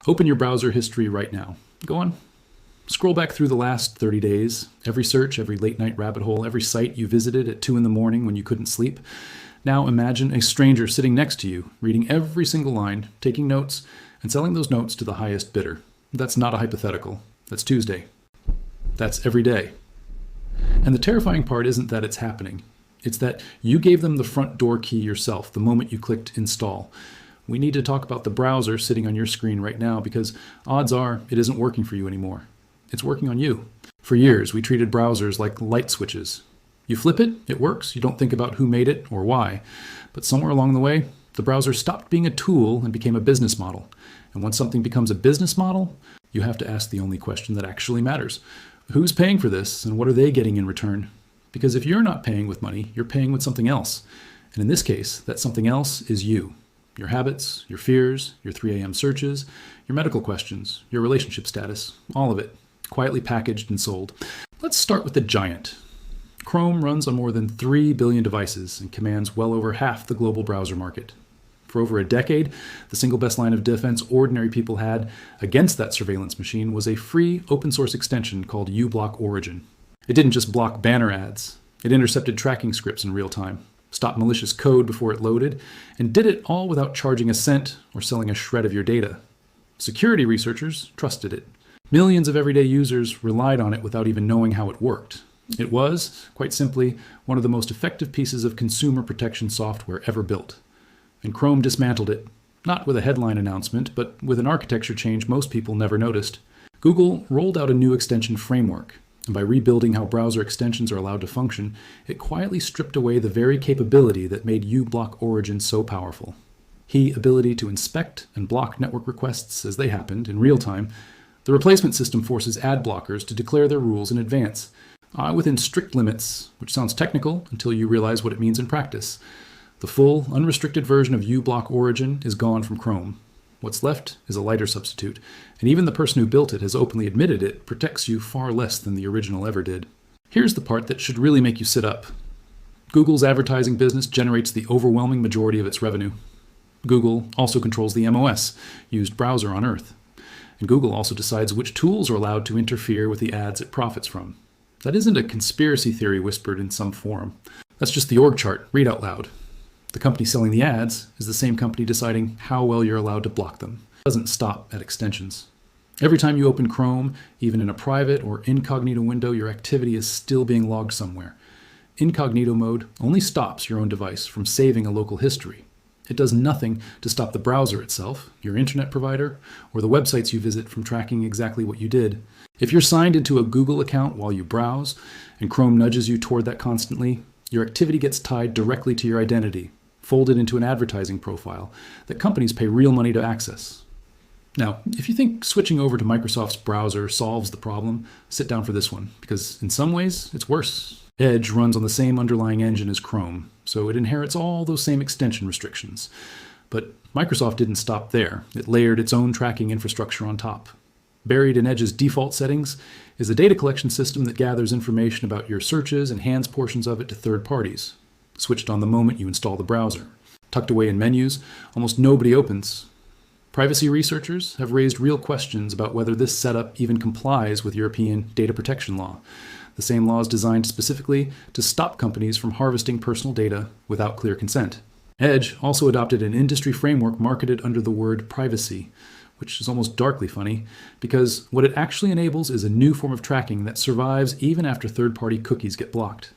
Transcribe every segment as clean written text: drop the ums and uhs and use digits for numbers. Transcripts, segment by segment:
Open your browser history right now. Go on. Scroll back through the last 30 days. Every search, every late night rabbit hole, every site you visited at 2 in the morning when you couldn't sleep. Now imagine a stranger sitting next to you, reading every single line, taking notes, and selling those notes to the highest bidder. That's not a hypothetical. That's Tuesday. That's every day. And the terrifying part isn't that it's happening. It's that you gave them the front door key yourself the moment you clicked install. We need to talk about the browser sitting on your screen right now because odds are it isn't working for you anymore. It's working on you. For years, we treated browsers like light switches. You flip it, it works. You don't think about who made it or why. But somewhere along the way, the browser stopped being a tool and became a business model. And when something becomes a business model, you have to ask the only question that actually matters. Who's paying for this and what are they getting in return? Because if you're not paying with money, you're paying with something else. And in this case, that something else is you. Your habits, your fears, your 3 a.m. searches, your medical questions, your relationship status, all of it, quietly packaged and sold. Let's start with the giant. Chrome runs on more than 3 billion devices and commands well over half the global browser market. For over a decade, the single best line of defense ordinary people had against that surveillance machine was a free open source extension called uBlock Origin. It didn't just block banner ads. It intercepted tracking scripts in real time, stopped malicious code before it loaded, and did it all without charging a cent or selling a shred of your data. Security researchers trusted it. Millions of everyday users relied on it without even knowing how it worked. It was, quite simply, one of the most effective pieces of consumer protection software ever built. And Chrome dismantled it, not with a headline announcement, but with an architecture change most people never noticed. Google rolled out a new extension framework, and by rebuilding how browser extensions are allowed to function, it quietly stripped away the very capability that made uBlock Origin so powerful. The ability to inspect and block network requests as they happened in real time. The replacement system forces ad blockers to declare their rules in advance, within strict limits, which sounds technical until you realize what it means in practice. The full, unrestricted version of uBlock Origin is gone from Chrome. What's left is a lighter substitute, and even the person who built it has openly admitted it protects you far less than the original ever did. Here's the part that should really make you sit up. Google's advertising business generates the overwhelming majority of its revenue. Google also controls the MOS, used browser on Earth. And Google also decides which tools are allowed to interfere with the ads it profits from. That isn't a conspiracy theory whispered in some forum. That's just the org chart, read out loud. The company selling the ads is the same company deciding how well you're allowed to block them. It doesn't stop at extensions. Every time you open Chrome, even in a private or incognito window, your activity is still being logged somewhere. Incognito mode only stops your own device from saving a local history. It does nothing to stop the browser itself, your internet provider, or the websites you visit from tracking exactly what you did. If you're signed into a Google account while you browse, and Chrome nudges you toward that constantly, your activity gets tied directly to your identity, folded into an advertising profile that companies pay real money to access. Now, if you think switching over to Microsoft's browser solves the problem, sit down for this one, because in some ways, it's worse. Edge runs on the same underlying engine as Chrome, so it inherits all those same extension restrictions. But Microsoft didn't stop there. It layered its own tracking infrastructure on top. Buried in Edge's default settings is a data collection system that gathers information about your searches and hands portions of it to third parties, switched on the moment you install the browser. Tucked away in menus, almost nobody opens. Privacy researchers have raised real questions about whether this setup even complies with European data protection law. The same law is designed specifically to stop companies from harvesting personal data without clear consent. Edge also adopted an industry framework marketed under the word privacy, which is almost darkly funny, because what it actually enables is a new form of tracking that survives even after third-party cookies get blocked.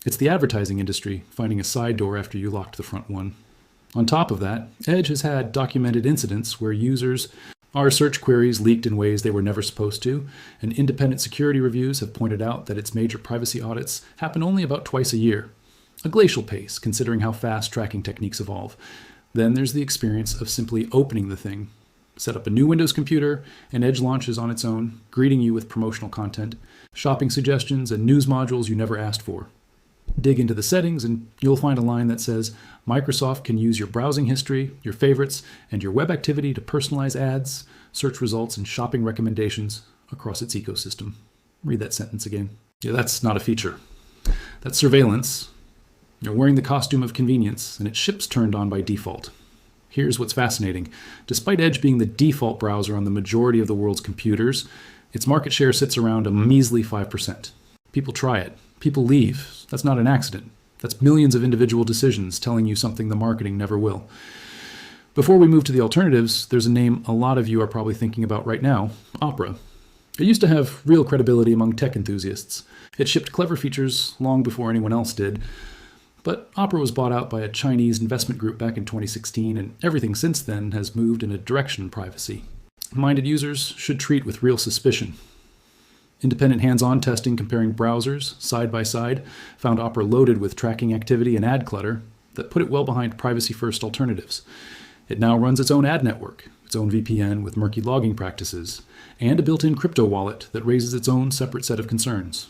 It's the advertising industry finding a side door after you locked the front one. On top of that, Edge has had documented incidents where users' search queries leaked in ways they were never supposed to, and independent security reviews have pointed out that its major privacy audits happen only about twice a year. A glacial pace, considering how fast tracking techniques evolve. Then there's the experience of simply opening the thing. Set up a new Windows computer, and Edge launches on its own, greeting you with promotional content, shopping suggestions, and news modules you never asked for. Dig into the settings and you'll find a line that says, Microsoft can use your browsing history, your favorites, and your web activity to personalize ads, search results, and shopping recommendations across its ecosystem. Read that sentence again. Yeah, that's not a feature. That's surveillance. You're wearing the costume of convenience, and it ships turned on by default. Here's what's fascinating. Despite Edge being the default browser on the majority of the world's computers, its market share sits around a measly 5%. People try it. People leave. That's not an accident. That's millions of individual decisions telling you something the marketing never will. Before we move to the alternatives, there's a name a lot of you are probably thinking about right now, Opera. It used to have real credibility among tech enthusiasts. It shipped clever features long before anyone else did. But Opera was bought out by a Chinese investment group back in 2016, and everything since then has moved in a direction of privacy. Minded users should treat with real suspicion. Independent hands-on testing comparing browsers side by side found Opera loaded with tracking activity and ad clutter that put it well behind privacy-first alternatives. It now runs its own ad network, its own VPN with murky logging practices, and a built-in crypto wallet that raises its own separate set of concerns.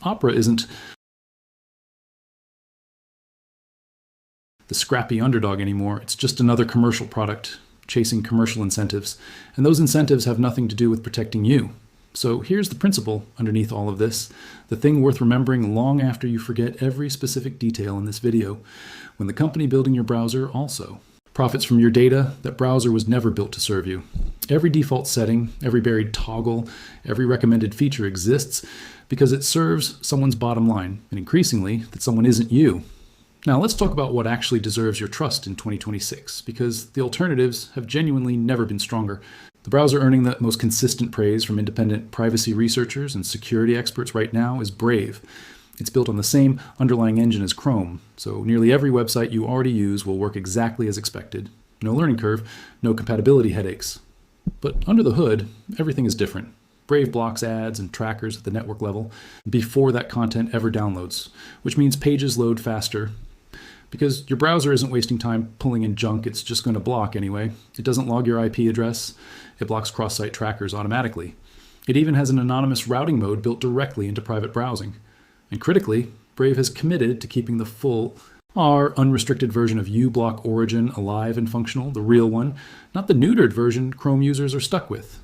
Opera isn't the scrappy underdog anymore. It's just another commercial product chasing commercial incentives, and those incentives have nothing to do with protecting you. So here's the principle underneath all of this, the thing worth remembering long after you forget every specific detail in this video, when the company building your browser also profits from your data. That browser was never built to serve you. Every default setting, every buried toggle, every recommended feature exists because it serves someone's bottom line, and increasingly, that someone isn't you. Now let's talk about what actually deserves your trust in 2026, because the alternatives have genuinely never been stronger. The browser earning the most consistent praise from independent privacy researchers and security experts right now is Brave. It's built on the same underlying engine as Chrome, so nearly every website you already use will work exactly as expected. No learning curve, no compatibility headaches. But under the hood, everything is different. Brave blocks ads and trackers at the network level before that content ever downloads, which means pages load faster. Because your browser isn't wasting time pulling in junk it's just going to block anyway. It doesn't log your IP address. It blocks cross-site trackers automatically. It even has an anonymous routing mode built directly into private browsing. And critically, Brave has committed to keeping the full R unrestricted version of uBlock Origin alive and functional, the real one, not the neutered version Chrome users are stuck with.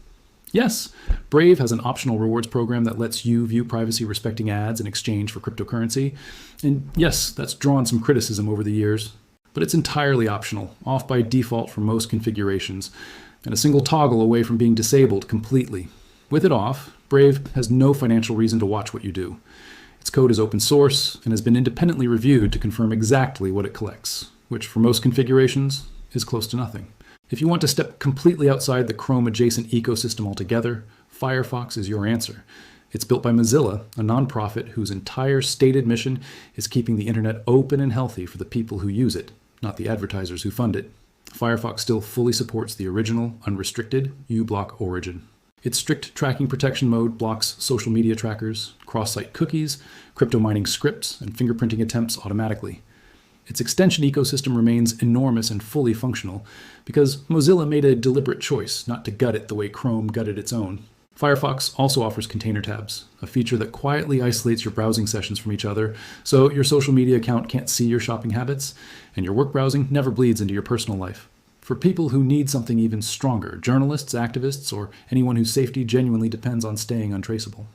Yes, Brave has an optional rewards program that lets you view privacy-respecting ads in exchange for cryptocurrency. And yes, that's drawn some criticism over the years, but it's entirely optional, off by default for most configurations, and a single toggle away from being disabled completely. With it off, Brave has no financial reason to watch what you do. Its code is open source and has been independently reviewed to confirm exactly what it collects, which for most configurations is close to nothing. If you want to step completely outside the Chrome-adjacent ecosystem altogether, Firefox is your answer. It's built by Mozilla, a nonprofit whose entire stated mission is keeping the internet open and healthy for the people who use it, not the advertisers who fund it. Firefox still fully supports the original, unrestricted uBlock Origin. Its strict tracking protection mode blocks social media trackers, cross-site cookies, crypto mining scripts, and fingerprinting attempts automatically. Its extension ecosystem remains enormous and fully functional because Mozilla made a deliberate choice not to gut it the way Chrome gutted its own. Firefox also offers container tabs, a feature that quietly isolates your browsing sessions from each other, so your social media account can't see your shopping habits, and your work browsing never bleeds into your personal life. For people who need something even stronger, journalists, activists, or anyone whose safety genuinely depends on staying untraceable.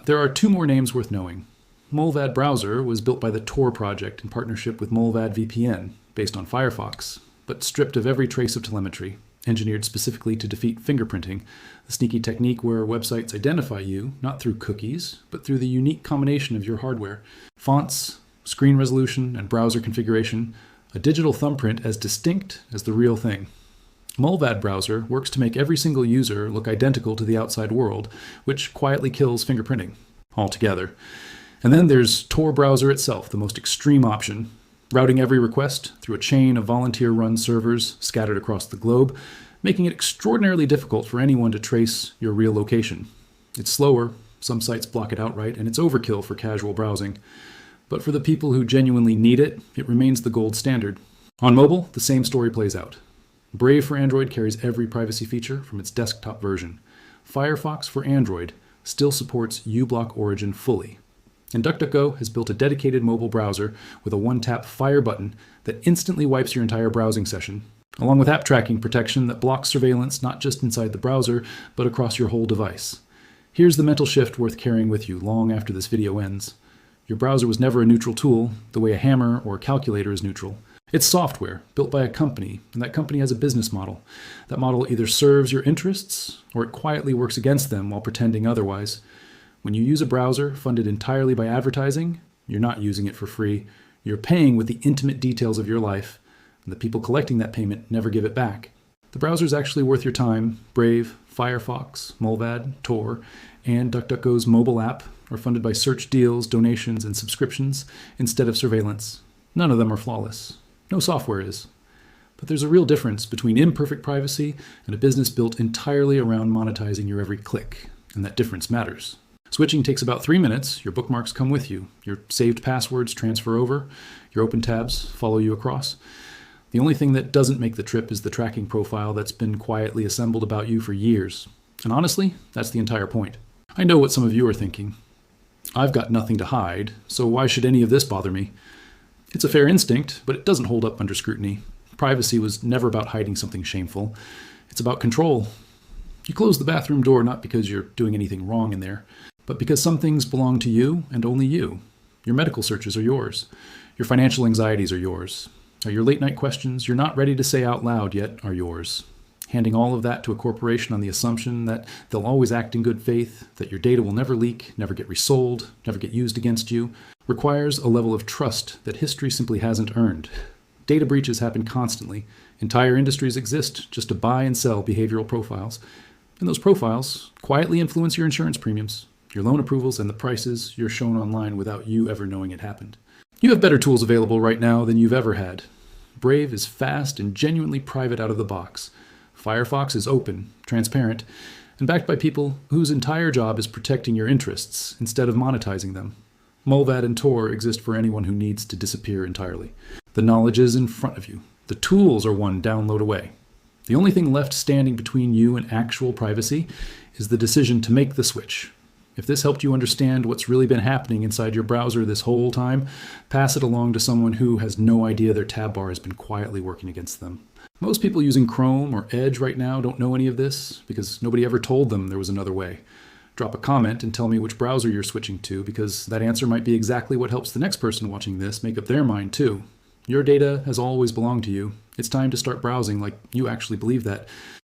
There are two more names worth knowing. Mullvad Browser was built by the Tor project in partnership with Mullvad VPN, based on Firefox, but stripped of every trace of telemetry, engineered specifically to defeat fingerprinting, the sneaky technique where websites identify you, not through cookies, but through the unique combination of your hardware. Fonts, screen resolution, and browser configuration, a digital thumbprint as distinct as the real thing. Mullvad Browser works to make every single user look identical to the outside world, which quietly kills fingerprinting altogether. And then there's Tor Browser itself, the most extreme option, routing every request through a chain of volunteer-run servers scattered across the globe, making it extraordinarily difficult for anyone to trace your real location. It's slower, some sites block it outright, and it's overkill for casual browsing. But for the people who genuinely need it, it remains the gold standard. On mobile, the same story plays out. Brave for Android carries every privacy feature from its desktop version. Firefox for Android still supports uBlock Origin fully. And DuckDuckGo has built a dedicated mobile browser with a one-tap fire button that instantly wipes your entire browsing session, along with app tracking protection that blocks surveillance not just inside the browser, but across your whole device. Here's the mental shift worth carrying with you long after this video ends. Your browser was never a neutral tool, the way a hammer or a calculator is neutral. It's software built by a company, and that company has a business model. That model either serves your interests, or it quietly works against them while pretending otherwise. When you use a browser funded entirely by advertising, you're not using it for free. You're paying with the intimate details of your life, and the people collecting that payment never give it back. The browser's actually worth your time. Brave, Firefox, Mullvad, Tor, and DuckDuckGo's mobile app are funded by search deals, donations, and subscriptions instead of surveillance. None of them are flawless. No software is. But there's a real difference between imperfect privacy and a business built entirely around monetizing your every click, and that difference matters. Switching takes about 3 minutes. Your bookmarks come with you. Your saved passwords transfer over. Your open tabs follow you across. The only thing that doesn't make the trip is the tracking profile that's been quietly assembled about you for years. And honestly, that's the entire point. I know what some of you are thinking. I've got nothing to hide, so why should any of this bother me? It's a fair instinct, but it doesn't hold up under scrutiny. Privacy was never about hiding something shameful. It's about control. You close the bathroom door not because you're doing anything wrong in there, but because some things belong to you and only you. Your medical searches are yours. Your financial anxieties are yours. Your late night questions you're not ready to say out loud yet are yours. Handing all of that to a corporation on the assumption that they'll always act in good faith, that your data will never leak, never get resold, never get used against you, requires a level of trust that history simply hasn't earned. Data breaches happen constantly. Entire industries exist just to buy and sell behavioral profiles. And those profiles quietly influence your insurance premiums, your loan approvals, and the prices you're shown online without you ever knowing it happened. You have better tools available right now than you've ever had. Brave is fast and genuinely private out of the box. Firefox is open, transparent, and backed by people whose entire job is protecting your interests instead of monetizing them. Mullvad and Tor exist for anyone who needs to disappear entirely. The knowledge is in front of you. The tools are one download away. The only thing left standing between you and actual privacy is the decision to make the switch. If this helped you understand what's really been happening inside your browser this whole time, pass it along to someone who has no idea their tab bar has been quietly working against them. Most people using Chrome or Edge right now don't know any of this because nobody ever told them there was another way. Drop a comment and tell me which browser you're switching to, because that answer might be exactly what helps the next person watching this make up their mind too. Your data has always belonged to you. It's time to start browsing like you actually believe that.